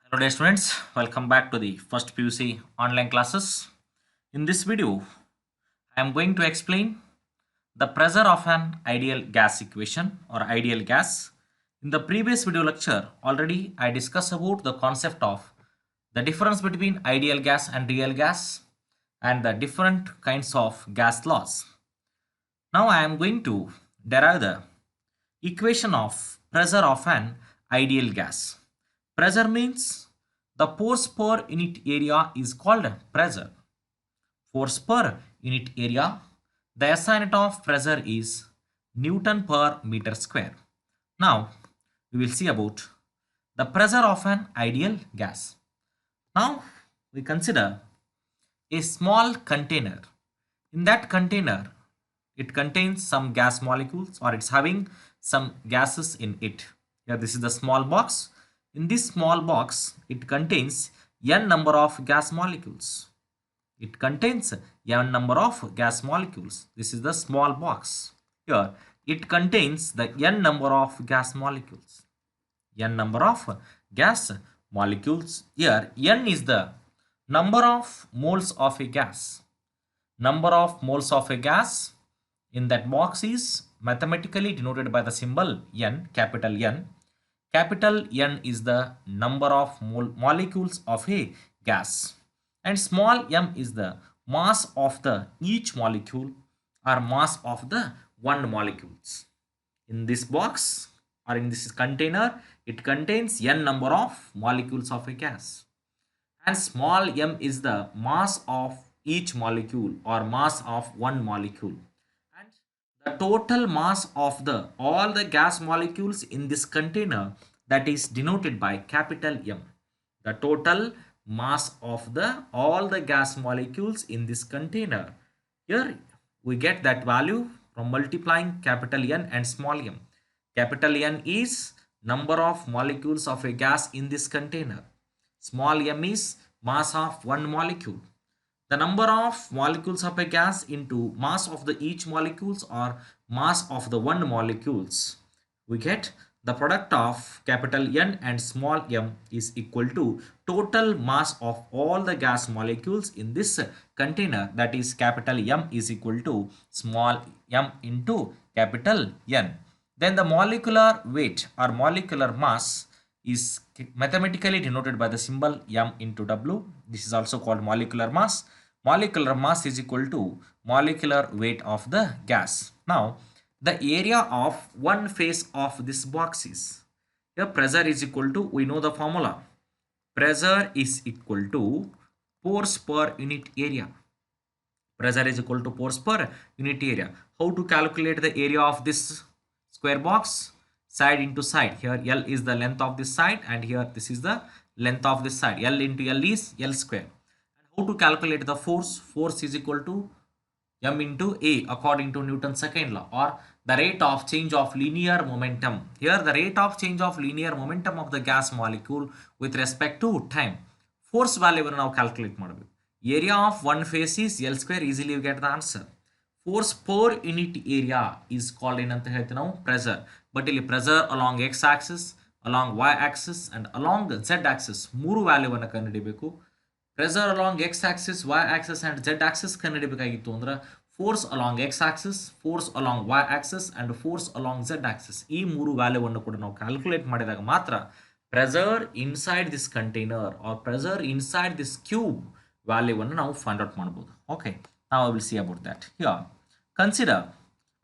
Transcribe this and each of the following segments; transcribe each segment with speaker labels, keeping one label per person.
Speaker 1: Hello dear students, welcome back to the first PUC online classes. In this video, I am going to explain the pressure of an ideal gas equation or ideal gas. In the previous video lecture, already I discussed about the concept of the difference between ideal gas and real gas and the different kinds of gas laws. Now I am going to derive the equation of pressure of an ideal gas. Pressure means the force per unit area is called pressure. Force per unit area, the SI unit of pressure is Newton per meter square. Now we will see about the pressure of an ideal gas. Now we consider a small container. In that container, it contains some gas molecules or it's having some gases in it. Here this is the small box. In this small box, it contains n number of gas molecules. It contains n number of gas molecules. This is the small box. Here it contains the n number of gas molecules. N number of gas molecules. Here n is the number of moles of a gas. Number of moles of a gas in that box is mathematically denoted by the symbol n, capital N. Capital N is the number of molecules of a gas and small m is the mass of the each molecule or mass of the one molecules. In this box or in this container, it contains n number of molecules of a gas and small m is the mass of each molecule or mass of one molecule. And the total mass of the all the gas molecules in this container, that is denoted by capital M. The total mass of the all the gas molecules in this container. Here we get that value from multiplying capital N and small m. Capital N is number of molecules of a gas in this container. Small m is mass of one molecule. The number of molecules of a gas into mass of the each molecules or mass of the one molecules. We get the product of capital N and small m is equal to total mass of all the gas molecules in this container, that is capital M is equal to small m into capital N. Then the molecular weight or molecular mass is mathematically denoted by the symbol m into W. This is also called molecular mass. Molecular mass is equal to molecular weight of the gas. Now, the area of one face of this box is, here pressure is equal to, we know the formula. Pressure is equal to force per unit area. Pressure is equal to force per unit area. How to calculate the area of this square box? Side into side. Here L is the length of this side and here this is the length of this side. L into L is L square. And how to calculate the force? Force is equal to m into A according to Newton's second law, or the rate of change of linear momentum. Here the rate of change of linear momentum of the gas molecule with respect to time. Force value now calculate ಮಾಡಬೇಕು. Area of one face is L square, easily you get the answer. Force per unit area is called ಏನಂತ ಹೇಳ್ತೀವಿ ನಾವು pressure. But ಇಲ್ಲಿ pressure along x axis, along y axis and along z axis ಮೂರು value ಅನ್ನು ಕಂಡುಹಿಡಿಯಬೇಕು. Pressure along x axis, y axis and z axis ಕಂಡುಹಿಡಿಯಬೇಕಾಗಿತ್ತು ಅಂದ್ರೆ force along x axis, force along y axis and force along z axis ಈ ಮೂರು value ಅನ್ನು ಕೂಡ ನಾವು calculate ಮಾಡಿದಾಗ ಮಾತ್ರ pressure inside this container or pressure inside this cube value ಅನ್ನು ನಾವು find out ಮಾಡಬಹುದು. Okay, now I will see about that. Here, consider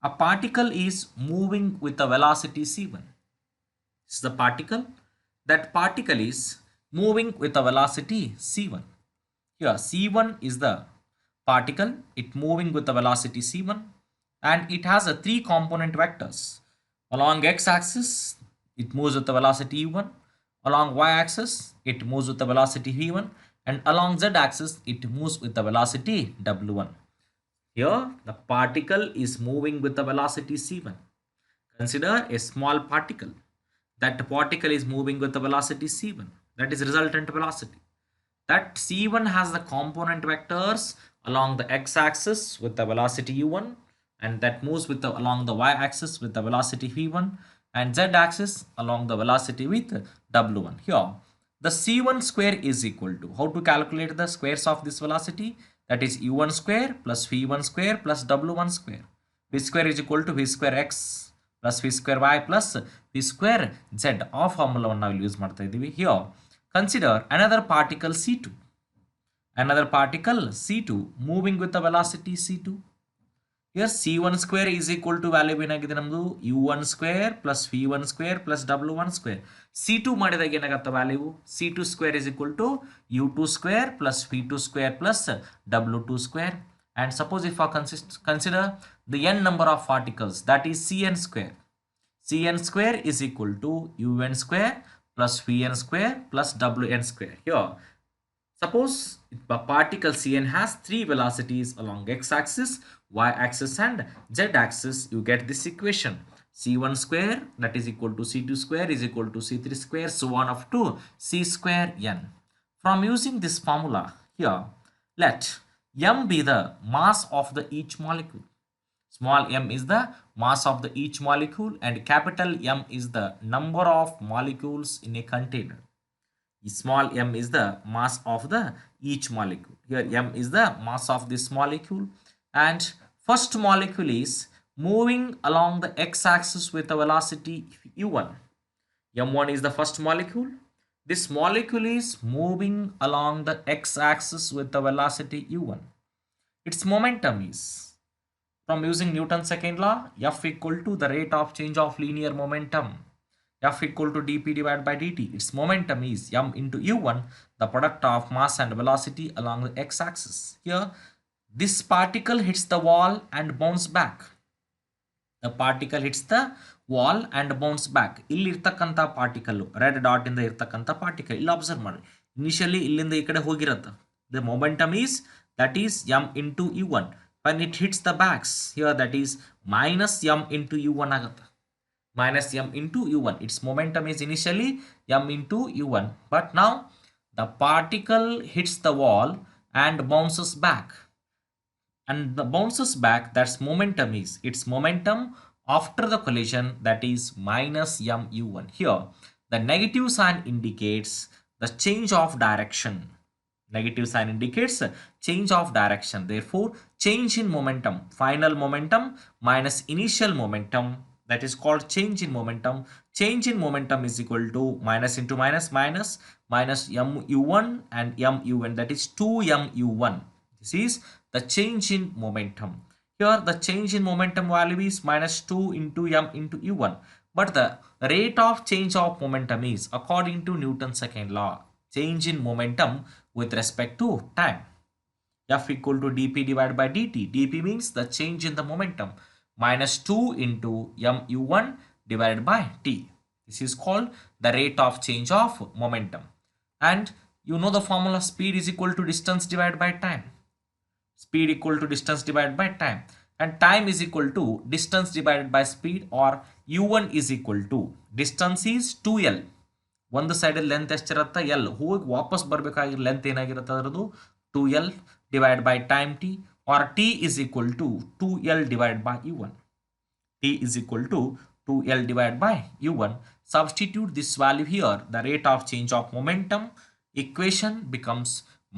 Speaker 1: a particle is moving with a velocity c1. This is the particle. That particle is moving with a velocity c1. Here c1 is the particle, it moving with the velocity c1 and it has a three component vectors. Along x-axis it moves with the velocity u1, along y-axis it moves with the velocity v1 and along z-axis it moves with the velocity w1. Here the particle is moving with the velocity c1. Consider a small particle. That particle is moving with the velocity c1, that is resultant velocity. That c1 has the component vectors along the x-axis with the velocity u1 and that moves with the along the y-axis with the velocity v1 and z-axis along the velocity with w1. Here the c1 square is equal to, how to calculate the squares of this velocity? That is u1 square plus v1 square plus w1 square. V square is equal to v square x plus v square y plus v square z. ಆ ಫಾರ್ಮುಲಾವನ್ನು ನಾವು use ಮಾಡ್ತಾ ಇದ್ದೀವಿ. Here consider another particle c2. Another particle c2 moving with the velocity c2. Here c1 square is equal to value ಏನಾಗಿದೆ ನಮ್ಮದು u1 square plus v1 square plus w1 square. c2 ಮಾಡಿದಾಗ ಏನಾಗುತ್ತೆ value c2 square is equal to u2 square plus v2 square plus w2 square. And suppose if I consider the n number of particles, that is cn square. Cn square is equal to un square plus vn square plus wn square. Here suppose a particle Cn has three velocities along x-axis, y-axis and z-axis. You get this equation. C1 square that is equal to C2 square is equal to C3 square, so on up to C square n. From using this formula here, let m be the mass of the each molecule. Small m is the mass of the each molecule and capital M is the number of molecules in a container. Small m is the mass of the each molecule. Here m is the mass of this molecule, and first molecule is moving along the x-axis with a velocity u1. m1 is the first molecule. This molecule is moving along the x-axis with the velocity u1. Its momentum is, from using Newton's second law, F equal to the rate of change of linear momentum. F equal to dp divided by dt. Its momentum is m into u1, the product of mass and velocity along the x-axis. Here, this particle hits the wall and bounce back. The particle hits the wall and bounce back. ಇಲ್ಲಿ ಇರ್ತಕ್ಕಂಥ particle red dot ಇಂದ ಇರ್ತಕ್ಕಂಥ particle ಇಲ್ಲಿ observe ಮಾಡಿ, initially ಇಲ್ಲಿಂದ ಈ ಕಡೆ ಹೋಗಿರುತ್ತೆ. The momentum is, that is m into u1. When it hits the backs here, that is minus m into u1 ಆಗುತ್ತೆ. Minus m into u1. Its momentum is initially m into u1, but now the particle hits the wall and bounces back. And the bounces back, that's momentum is, its momentum after the collision, that is minus m u1. Here the negative sign indicates the change of direction. Negative sign indicates change of direction. Therefore, change in momentum, final momentum minus initial momentum, that is called change in momentum. Change in momentum is equal to minus into minus, minus m u1 and m un, that is 2m u1. This is the change in momentum. Here the change in momentum value is minus 2 into m into u1. But the rate of change of momentum is, according to Newton's second law, change in momentum with respect to time. F equal to dp divided by dt. dp means the change in the momentum, minus 2 into m u1 divided by t. This is called the rate of change of momentum. And you know the formula, speed is equal to distance divided by time. Speed equal to distance divided by time, and time is equal to distance divided by speed, or u1 is equal to, distance is 2l. ಒಂದು side length ಎಷ್ಟಿರುತ್ತೆ L, ಹೋಗಿ ವಾಪಸ್ ಬರಬೇಕಾಗಿರೋ length ಏನಾಗಿರುತ್ತೆ ಅದರದು 2l divided by time t, or t is equal to 2l divided by u1. T is equal to 2l divided by u1. Substitute this value here, the rate of change of momentum equation becomes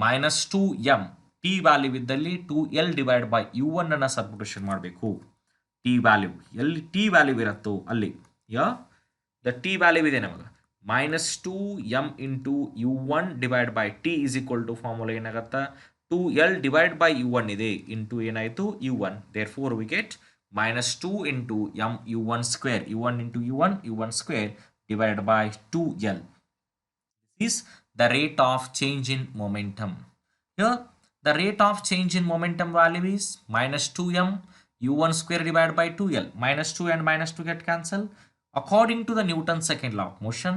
Speaker 1: minus 2m. t value ಇದ್ದಲ್ಲಿ 2l divided by u1 ಅನ್ನು substitution ಮಾಡಬೇಕು. t value ಎಲ್ಲಿ t value ಇರುತ್ತೋ ಅಲ್ಲಿ the t value ಇದೆ ನಮಗೆ minus 2m into u1 divided by t is equal to formula ಏನಾಗುತ್ತೆ 2l divided by u1 ಇದೆ into ಏನಾಯಿತು u1. Therefore we get minus 2 into m u1 square, u1 into u1 square divided by 2l. This is the rate of change in momentum. Here the rate of change in momentum value is minus 2m u1 square divided by 2l. Minus 2 and minus 2 get cancelled. According to the Newton's second law of motion,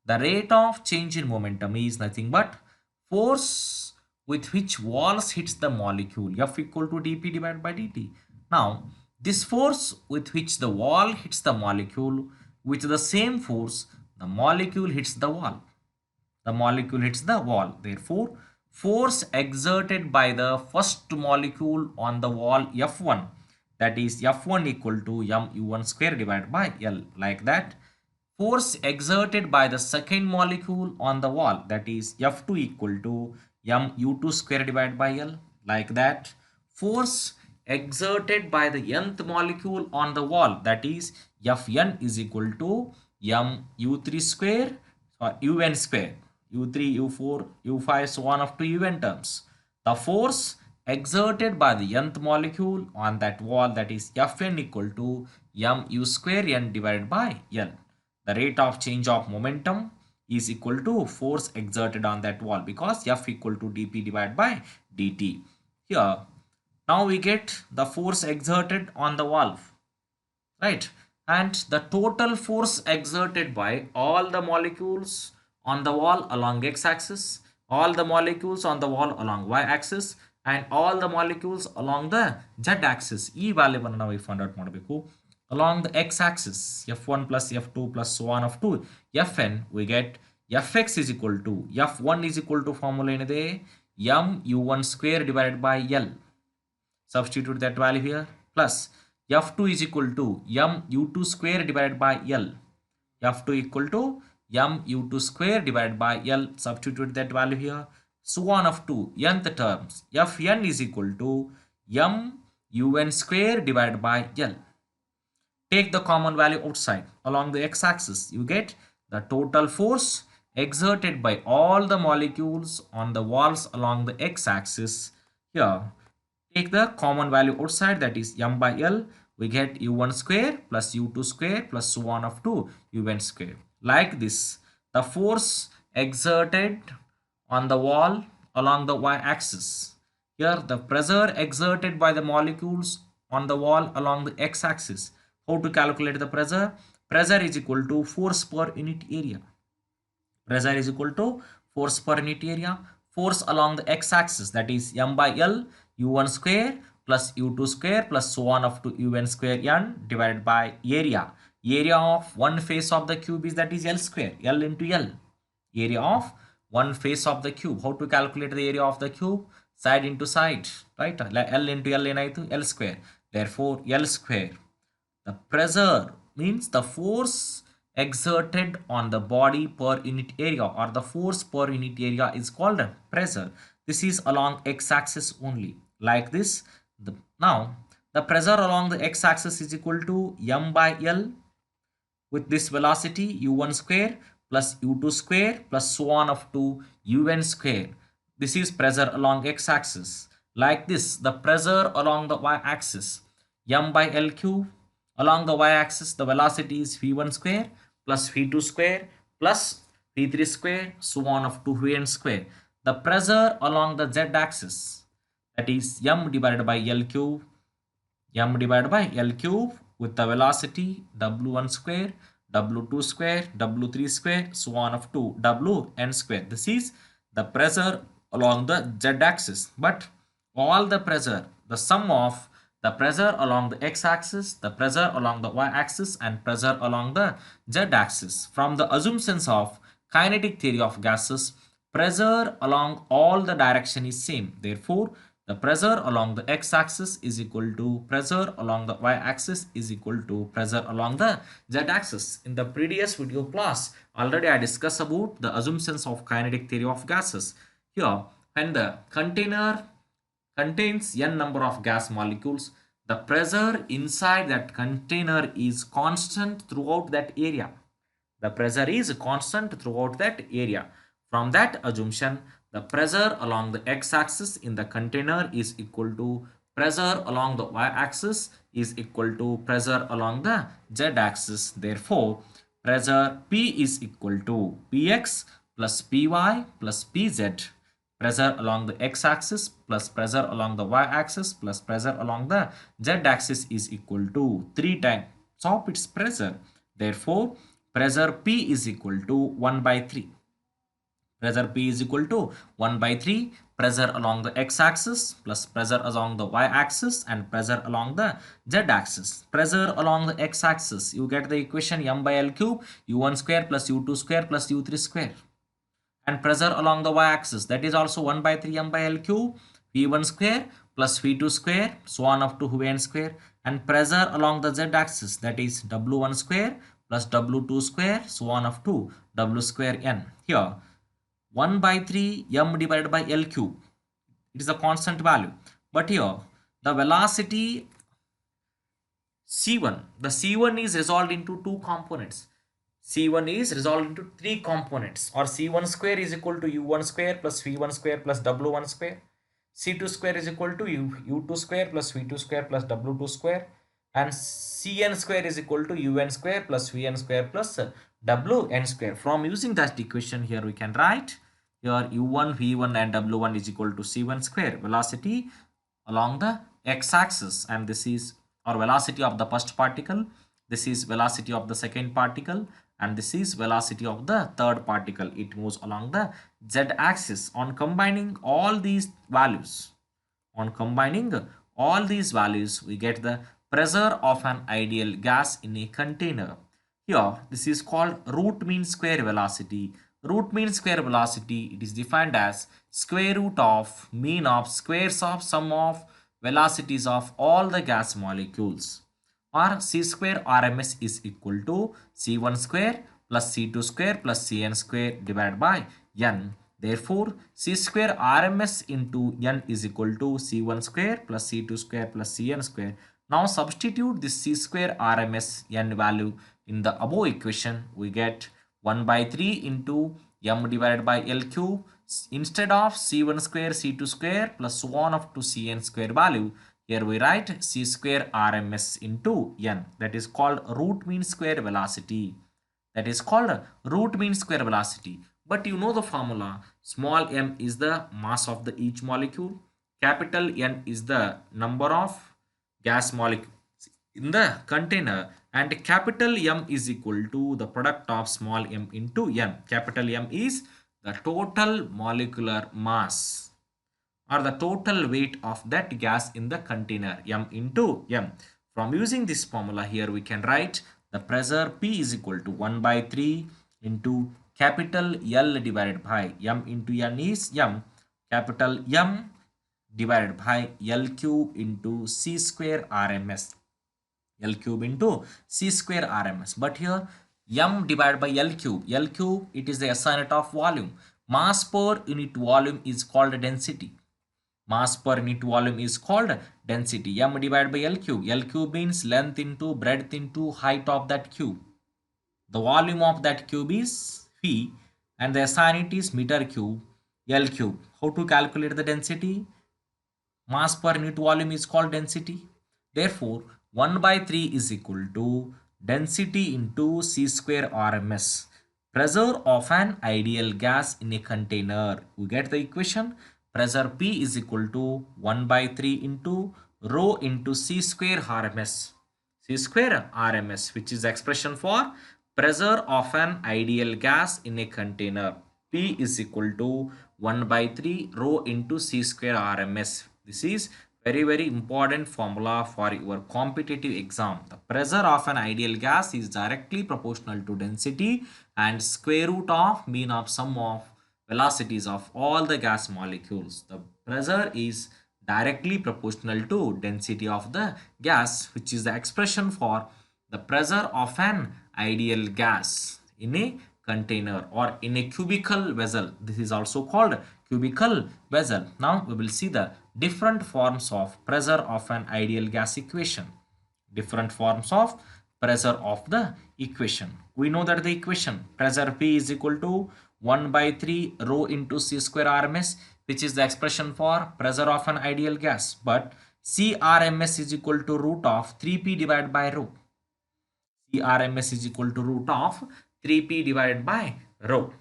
Speaker 1: the rate of change in momentum is nothing but force with which walls hits the molecule, F equal to dp divided by dt. Now this force with which the wall hits the molecule, with the same force the molecule hits the wall. The molecule hits the wall. Therefore, force exerted by the first molecule on the wall F1, that is F1 equal to m u1 square divided by L. Like that, force exerted by the second molecule on the wall, that is F2 equal to mu2 square divided by L, like that. Force exerted by the nth molecule on the wall, that is Fn is equal to mu3 square or un square, u3, u4, u5, so on up to un terms. The force exerted by the nth molecule on that wall, that is Fn equal to mu square n divided by L. The rate of change of momentum is equal to force exerted on that wall, because F equal to dp divided by dt. Here, now we get the force exerted on the wall, right? And the total force exerted by all the molecules on the wall along x-axis, all the molecules on the wall along y-axis, and all the molecules along the z-axis. E value we find out along the x-axis, f1 plus f2 plus so on of 2, fn, we get fx is equal to, f1 is equal to formula enide mu1 square divided by L. Substitute that value here, plus F2 is equal to mu2 square divided by L. F2 equal to mu2 square divided by L. Substitute that value here. So on of 2 nth terms, Fn is equal to mun square divided by L. Take the common value outside. Along the x-axis, you get the total force exerted by all the molecules on the walls along the x-axis. Here, take the common value outside, that is m by L. We get u1 square plus u2 square plus so on of 2 un square. Like this, the force exerted on the wall along the y-axis. Here, the pressure exerted by the molecules on the wall along the x-axis. How to calculate the pressure? Pressure is equal to force per unit area. Pressure is equal to force per unit area. Force along the x-axis, that is m by L u1 square plus u2 square plus so on up to un square n divided by area. Area of one face of the cube is, that is L square, L into L. Area of one face of the cube. How to calculate the area of the cube? Side into side, right? L into L into L square. Therefore, L square. The pressure means the force exerted on the body per unit area, or the force per unit area is called pressure. This is along x-axis only. Like this, now the pressure along the x-axis is equal to m by L with this velocity u1 square plus u2 square plus so on up to un square. This is pressure along x-axis. Like this, the pressure along the y-axis, m by L cube. Along the y-axis, the velocity is v1 square plus v2 square plus v3 square so on up to vn square. The pressure along the z-axis, that is m divided by L cube, m divided by L cube with the velocity w1 square, w2 square, w3 square so on up to wn square. This is the pressure along the z-axis. But all the pressure, the sum of the pressure along the x-axis, the pressure along the y-axis, and pressure along the z-axis. From the assumptions of kinetic theory of gases, pressure along all the direction is same. Therefore, the pressure along the x-axis is equal to pressure along the y-axis is equal to pressure along the z-axis. In the previous video class, already I discussed about the assumptions of kinetic theory of gases. Here, when the container contains n number of gas molecules, the pressure inside that container is constant throughout that area. The pressure is constant throughout that area. From that assumption, the pressure along the x-axis in the container is equal to pressure along the y-axis is equal to pressure along the z-axis. Therefore, pressure P is equal to Px plus Py plus Pz. Pressure along the x-axis plus pressure along the y-axis plus pressure along the z-axis is equal to 3 times of its pressure. Therefore, pressure P is equal to 1 by 3. Pressure P is equal to 1 by 3. Pressure along the x-axis plus pressure along the y-axis and pressure along the z-axis. Pressure along the x-axis, you get the equation m by L cube u1 square plus u2 square plus u3 square. And pressure along the y-axis, that is also 1 by 3 m by L cube v1 square plus v2 square so on up to vn square. And pressure along the z-axis, that is w1 square plus W2 square, so on up to W square n. Here 1 by 3 m divided by L cube. It is a constant value. But here the velocity C1, the C1 is resolved into two components. C1 is resolved into three components, or C1 square is equal to U1 square plus V1 square plus W1 square. C2 square is equal to U2 square plus V2 square plus W2 square. And Cn square is equal to Un square plus Vn square plus Wn square. From using that equation here we can write here U1, V1 and W1 is equal to C1 square, velocity along the x-axis, and this is our velocity of the first particle, this is velocity of the second particle, and this is velocity of the third particle. It moves along the z-axis. On combining all these values, we get the pressure of an ideal gas in a container. Here this is called root mean square velocity. Root mean square velocity, it is defined as square root of mean of squares of sum of velocities of all the gas molecules, or C square RMS is equal to C1 square plus C2 square plus Cn square divided by n. Therefore, C square RMS into n is equal to C1 square plus C2 square plus Cn square. Now substitute this C square RMS n value in the above equation. We get 1 by 3 into m divided by L cube. Instead of C1 square C2 square plus so on up to Cn square value, here we write C square RMS into n. That is called root mean square velocity. But you know the formula. Small m is the mass of the each molecule. Capital N is the number of gas molecules in the container, and capital M is equal to the product of small m into n. Capital M is the total molecular mass, or the total weight of that gas in the container, m into m. From using this formula here we can write the pressure P is equal to 1 by 3 into capital L divided by m into n is m, capital M divided by L cube into C square RMS. L cube into C square RMS. But here m divided by L cube, it is the SI unit of volume. Mass per unit volume is called density. Mass per unit volume is called density. M divided by L cube. L cube means length into breadth into height of that cube. The volume of that cube is phi, and the SI unit is meter cube, L cube. How to calculate the density? Mass per unit volume is called density. Therefore, 1 by 3 is equal to density into C square RMS. Pressure of an ideal gas in a container. We get the equation. Pressure P is equal to 1 by 3 into rho into C square RMS. C square RMS, which is the expression for pressure of an ideal gas in a container. P is equal to 1 by 3 rho into C square RMS. This is very important formula for your competitive exam. The pressure of an ideal gas is directly proportional to density and square root of mean of sum of velocities of all the gas molecules. The pressure is directly proportional to density of the gas, which is the expression for the pressure of an ideal gas in a container or in a cubical vessel. This is also called cubical vessel. Now we will see the different forms of pressure of an ideal gas equation. Different forms of pressure of the equation. We know that the equation pressure P is equal to 1 by 3 rho into C square RMS, which is the expression for pressure of an ideal gas. But CRMS is equal to root of 3P divided by rho. CRMS is equal to root of 3P divided by rho.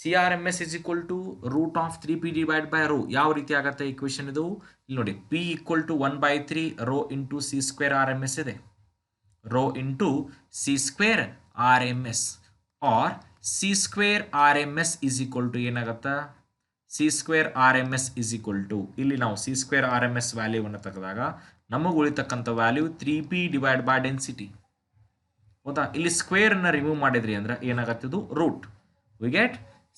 Speaker 1: CRMS is equal to root of 3P divided by rho. ಯಾವ ರೀತಿ ಆಗುತ್ತೆ equation ಇದು? ಇಲ್ಲಿ ನೋಡಿ, P equal to 1 by 3 rho into C square RMS ಇದೆ. Rho into C square RMS, or C square RMS is equal to ಏನಾಗುತ್ತಾ? C square RMS is equal to, ಇಲ್ಲಿ ನಾವು C square RMS ವ್ಯಾಲ್ಯೂವನ್ನು ತೆಗೆದಾಗ ನಮಗೆ ಉಳಿತಕ್ಕಂಥ value 3P divided by density. ಹೌದಾ? ಇಲ್ಲಿ square ಅನ್ನು remove ಮಾಡಿದ್ರಿ ಅಂದ್ರೆ ಏನಾಗುತ್ತೆ? ಇದು root. We get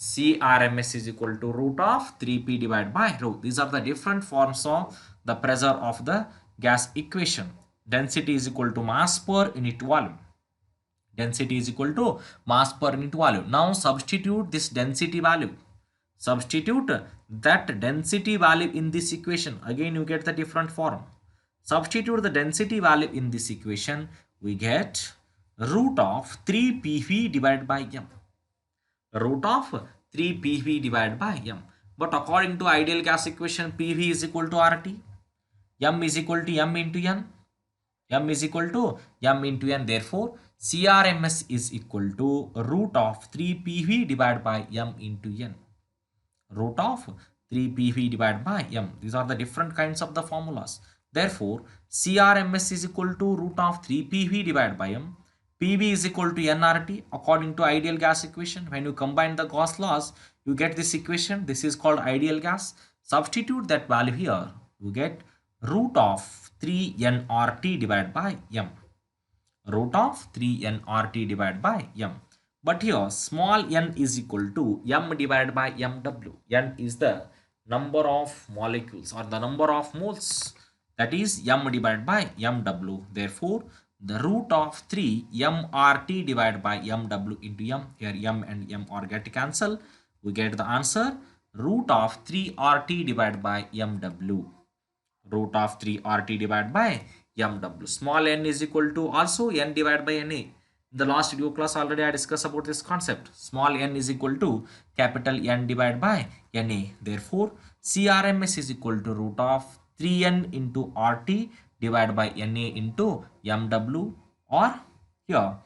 Speaker 1: CRMS is equal to root of 3P divided by rho. These are the different forms of the pressure of the gas equation. Density is equal to mass per unit volume. Density is equal to mass per unit volume. Now substitute this density value. Substitute that density value in this equation. Again, you get the different form. Substitute the density value in this equation. We get root of 3 PV divided by m. Root of 3 PV divided by m. But according to ideal gas equation, PV is equal to RT. M is equal to m into n. M is equal to m into n. Therefore, CRMS is equal to root of 3 PV divided by m into n. Root of 3 PV divided by m. These are the different kinds of the formulas. Therefore, CRMS is equal to root of 3 PV divided by m. PV is equal to nRT according to ideal gas equation. When you combine the Gauss laws, you get this equation. This is called ideal gas. Substitute that value here. You get root of 3 nRT divided by m. Root of 3 nRT divided by m. But here small n is equal to m divided by mw. N is the number of molecules or the number of moles. That is m divided by mw. Therefore, the root of 3 mRT divided by mw into m. Here m and m are get cancelled. We get the answer root of 3 RT divided by mw. Root of 3 RT divided by mw. Small n is equal to also n divided by na. In the last video class already I discussed about this concept. Small n is equal to capital N divided by na. Therefore, CRMS is equal to root of 3n into RT divided by na into mw, or here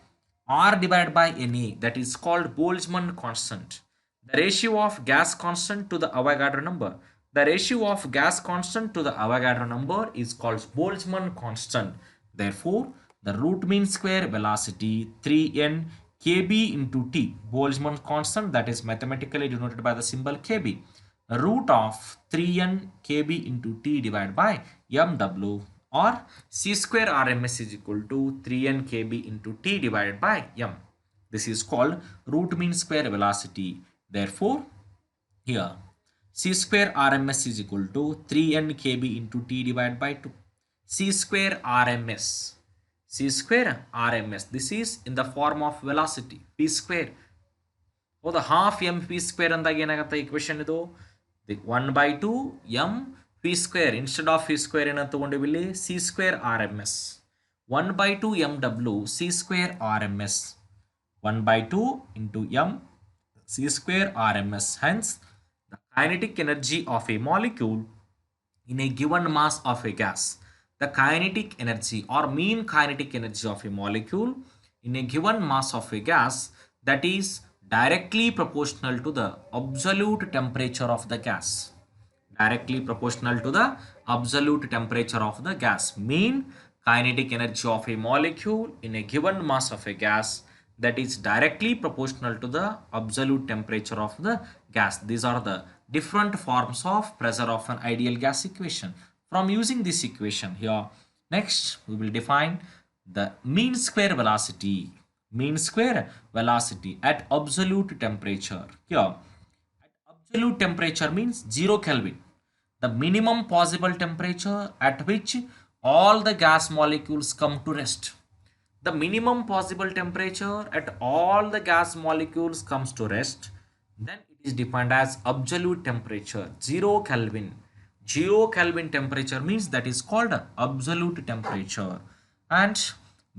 Speaker 1: R divided by na, that is called Boltzmann constant. The ratio of gas constant to the Avogadro number. The ratio of gas constant to the Avogadro number is called Boltzmann constant. Therefore, the root mean square velocity 3n kb into t, Boltzmann constant, that is mathematically denoted by the symbol kb. Root of 3n kb into t divided by mw, or c square RMS is equal to 3n kb into t divided by m. This is called root mean square velocity. Therefore, here c square RMS is equal to 3n kb into t divided by 2. c square RMS. C square RMS. This is in the form of velocity. P square. Oh, the half mp square ಅಂದಾಗ ಏನಾಗುತ್ತೆ equation ಇದು 1 by 2 m p square. Instead of p square ಏನಂತ ತಗೊಂಡಿವಿ ಇಲ್ಲಿ c square RMS. 1 by 2 mw c square RMS. 1 by 2 into m c square RMS. Hence, the kinetic energy of a molecule in a given mass of a gas. The kinetic energy or mean kinetic energy of a molecule in a given mass of a gas, that is directly proportional to the absolute temperature of the gas. Directly proportional to the absolute temperature of the gas. Mean kinetic energy of a molecule in a given mass of a gas, that is directly proportional to the absolute temperature of the gas. These are the different forms of pressure of an ideal gas equation. From using this equation here, next we will define the mean square velocity. Mean square velocity at absolute temperature. Here, at absolute temperature means 0 Kelvin. The minimum possible temperature at which all the gas molecules come to rest. The minimum possible temperature at all the gas molecules comes to rest, then it is defined as absolute temperature, 0 Kelvin. 0 Kelvin temperature means that is called absolute temperature, and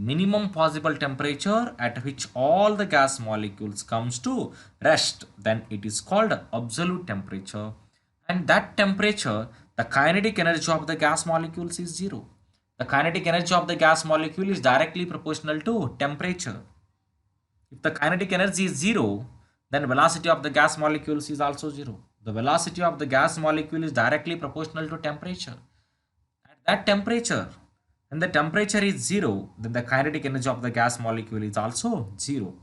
Speaker 1: minimum possible temperature at which all the gas molecules comes to rest, then it is called absolute temperature. And that temperature, the kinetic energy of the gas molecules is 0. The kinetic energy of the gas molecule is directly proportional to temperature. If the kinetic energy is 0, then velocity of the gas molecules is also 0. The velocity of the gas molecule is directly proportional to temperature. At that temperature, when the temperature is 0, then the kinetic energy of the gas molecule is also 0.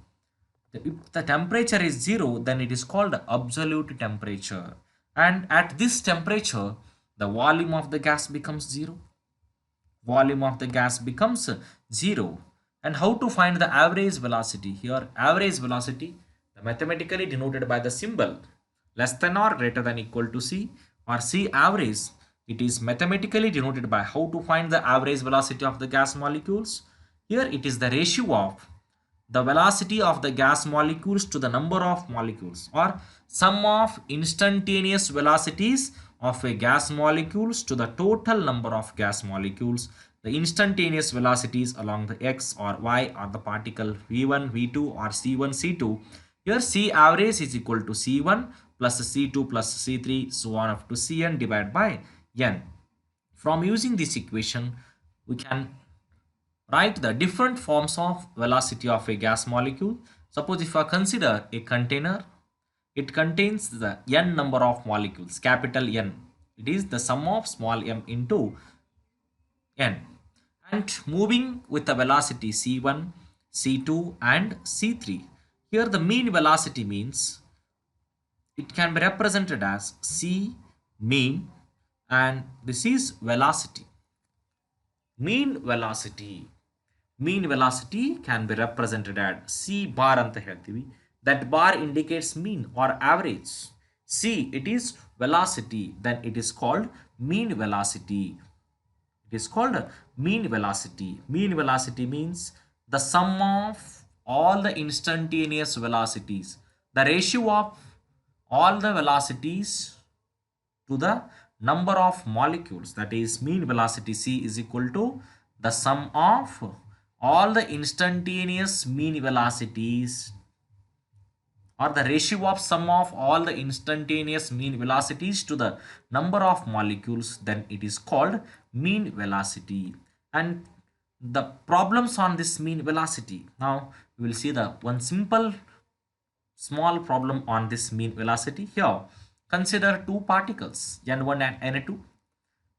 Speaker 1: If the temperature is 0, then it is called absolute temperature. And at this temperature, the volume of the gas becomes 0. Volume of the gas becomes 0. And how to find the average velocity? Here, average velocity, mathematically denoted by the symbol less than or greater than equal to c, or c average. It is mathematically denoted by how to find the average velocity of the gas molecules. Here it is the ratio of the velocity of the gas molecules to the number of molecules, or sum of instantaneous velocities of a gas molecules to the total number of gas molecules. The instantaneous velocities along the x or y or the particle v1, v2 or c1, c2. Here C average is equal to C1 plus C2 plus C3 so on up to Cn divided by n. From using this equation, we can write the different forms of velocity of a gas molecule. Suppose if I consider a container, it contains the n number of molecules, capital N. It is the sum of small m into n. And moving with the velocity c1, c2 and c3. Here the mean velocity means it can be represented as c mean, and this is velocity. Mean velocity can be represented as c bar anta heltivi. That bar indicates mean or average. C, it is velocity, then it is called mean velocity. It is called mean velocity. Mean velocity means the sum of all the instantaneous velocities, the ratio of all the velocities to the number of molecules. That is mean velocity C is equal to the sum of all the instantaneous mean velocities, or the ratio of sum of all the instantaneous mean velocities to the number of molecules, then it is called mean velocity. And the problems on this mean velocity, now we will see the one simple small problem on this mean velocity. Here consider two particles n1 and n2,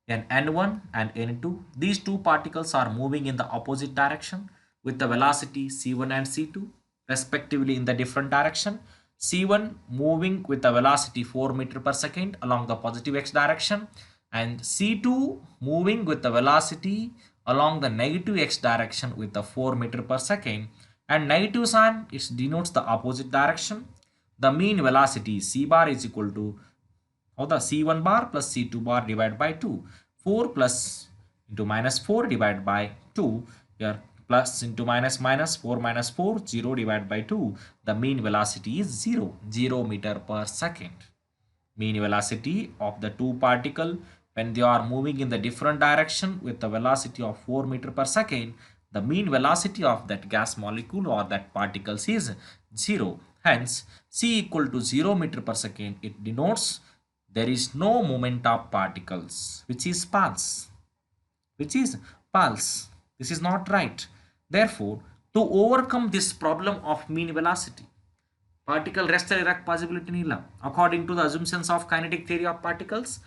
Speaker 1: and n1 and n2. These two particles are moving in the opposite direction with the velocity c1 and c2 respectively in the different direction. C1 moving with the velocity 4 meter per second along the positive x direction, and C2 moving with the velocity along the negative x direction with the 4 meter per second, and negative sign, it denotes the opposite direction. The mean velocity C bar is equal to the C1 bar plus C2 bar divided by 2. 4 plus into minus 4 divided by 2. Here plus into minus minus 4 minus 4, 0 divided by 2. The mean velocity is 0 meter per second. Mean velocity of the two particle when they are moving in the different direction with the velocity of 4 meter per second, the mean velocity of that gas molecule or that particles is 0. Hence, C equal to 0 meter per second, it denotes there is no movement of particles, which is false. This is not right. Therefore, to overcome this problem of mean velocity, particle rest possibility nilla. According to the assumptions of kinetic theory of particles,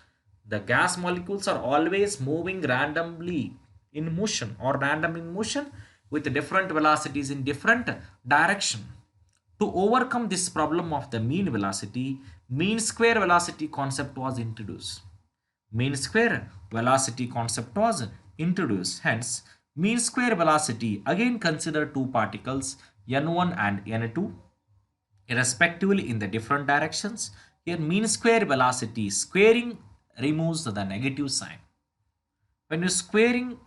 Speaker 1: the gas molecules are always moving randomly in motion or random in motion with different velocities in different direction. To overcome this problem of the mean velocity, mean square velocity concept was introduced. Mean square velocity concept was introduced. Hence, mean square velocity, again consider two particles n1 and n2 respectively in the different directions. Here mean square velocity, squaring removes the negative sign. When you squaring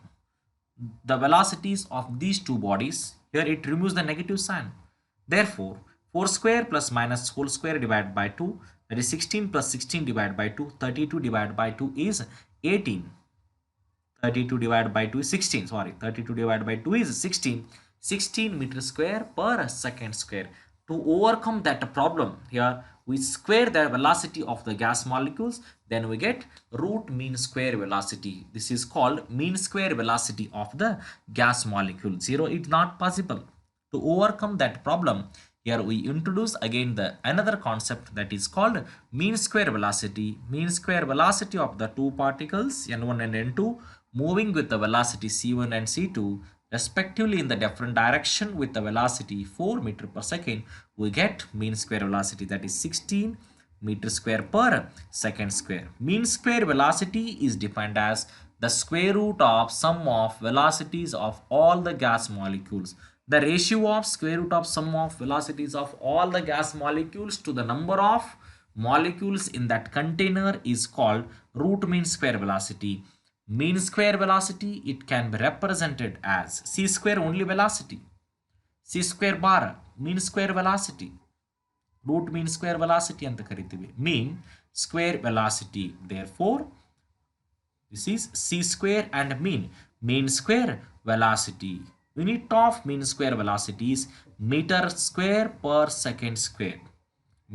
Speaker 1: the velocities of these two bodies, here it removes the negative sign. Therefore, 4 square plus minus whole square divided by 2, that is 16 plus 16 divided by 2, 32 divided by 2 is 18. 32 divided by 2 is 16, 32 divided by 2 is 16 meter square per second square. To overcome that problem, here we square the velocity of the gas molecules, then we get root mean square velocity. This is called mean square velocity of the gas molecule. 0 is not possible. To overcome that problem, here we introduce again the another concept that is called mean square velocity. Mean square velocity of the two particles n1 and n2 moving with the velocity c1 and c2 respectively in the different direction with the velocity 4 meter per second, we get mean square velocity, that is 16 meter square per second square. Mean square velocity is defined as the square root of sum of velocities of all the gas molecules. The ratio of square root of sum of velocities of all the gas molecules to the number of molecules in that container is called root mean square velocity. Mean square velocity, it can be represented as C square only velocity. c square bar mean square velocity, root mean square velocity ಅಂತ ಕರಿತೀವಿ, mean square velocity. Therefore this is c square and mean square velocity. Unit of mean square velocity is meter square per second square,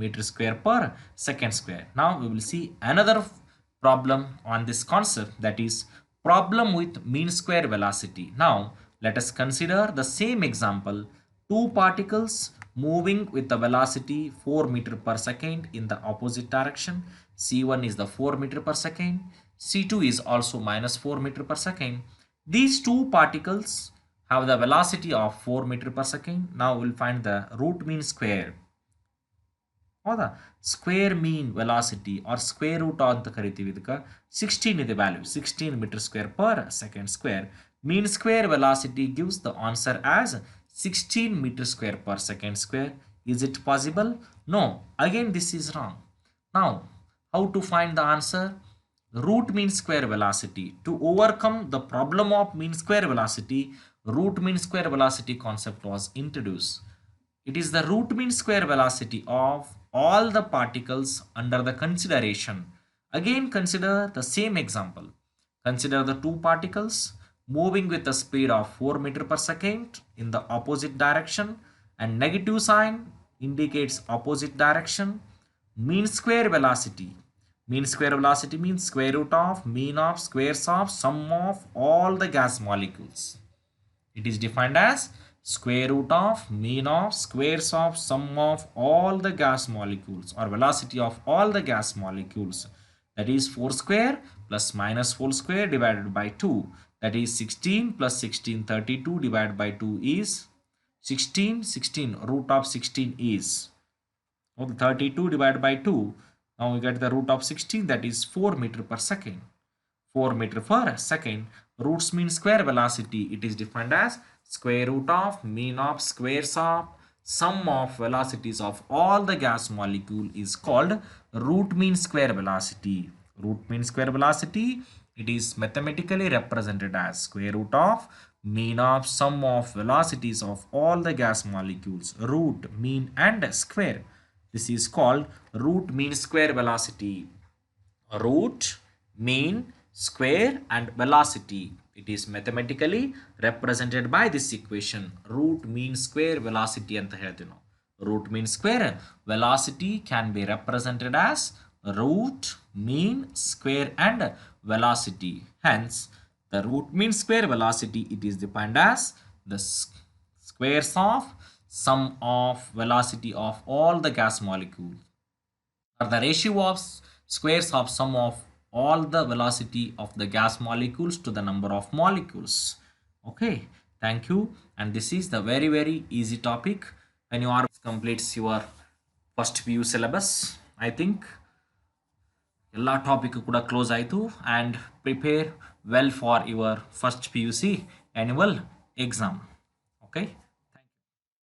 Speaker 1: meter square per second square. Now we will see another problem on this concept, that is problem with mean square velocity. Now let us consider the same example. Two particles moving with the velocity 4 meter per second in the opposite direction. C1 is the 4 meter per second, C2 is also minus 4 meter per second. These two particles have the velocity of 4 meter per second. Now we'll find the root mean square or the square mean velocity or square root ಅಂತ ಕರಿತೀವಿ. ಇದಕ್ಕೆ 16 ಇದೆ value, 16 meter square per second square. Mean square velocity gives the answer as 16 meter square per second square. Is it possible? No. Again this is wrong. Now how to find the answer? Root mean square velocity. To overcome the problem of mean square velocity, root mean square velocity concept was introduced. It is the root mean square velocity of all the particles under the consideration. Again consider the same example. Consider the two particles moving with a speed of 4 meter per second in the opposite direction, and negative sign indicates opposite direction. Mean square velocity. Mean square velocity means square root of mean of squares of sum of all the gas molecules. It is defined as square root of mean of squares of sum of all the gas molecules or velocity of all the gas molecules. That is 4 square plus minus 4 square divided by 2. That is 16 plus 16, 32 divided by 2 is 16. 16 root of 16 is 32 divided by 2. Now we get the root of 16, that is 4 meter per second. 4 meter per second. Roots mean square velocity. It is defined as square root of mean of squares of sum of velocities of all the gas molecule is called root mean square velocity. Root mean square velocity, it is mathematically represented as square root of mean of sum of velocities of all the gas molecules. Root, mean and square. This is called root mean square velocity. Root, mean, square and velocity. It is mathematically represented by this equation. Root mean square velocity anta ಹೇಳ್ತೀವಿ ನಾವು. Root mean square velocity can be represented as root mean square and velocity. Hence the root mean square velocity, it is defined as the squares of sum of velocity of all the gas molecule, or the ratio of squares of sum of all the velocity of the gas molecules to the number of molecules. Okay, thank you. And this is the very easy topic when you are completes your first PU syllabus. I think ಎಲ್ಲ topic ಕೂಡ close ಆಯಿತು. And prepare well for your first PUC annual exam. Okay.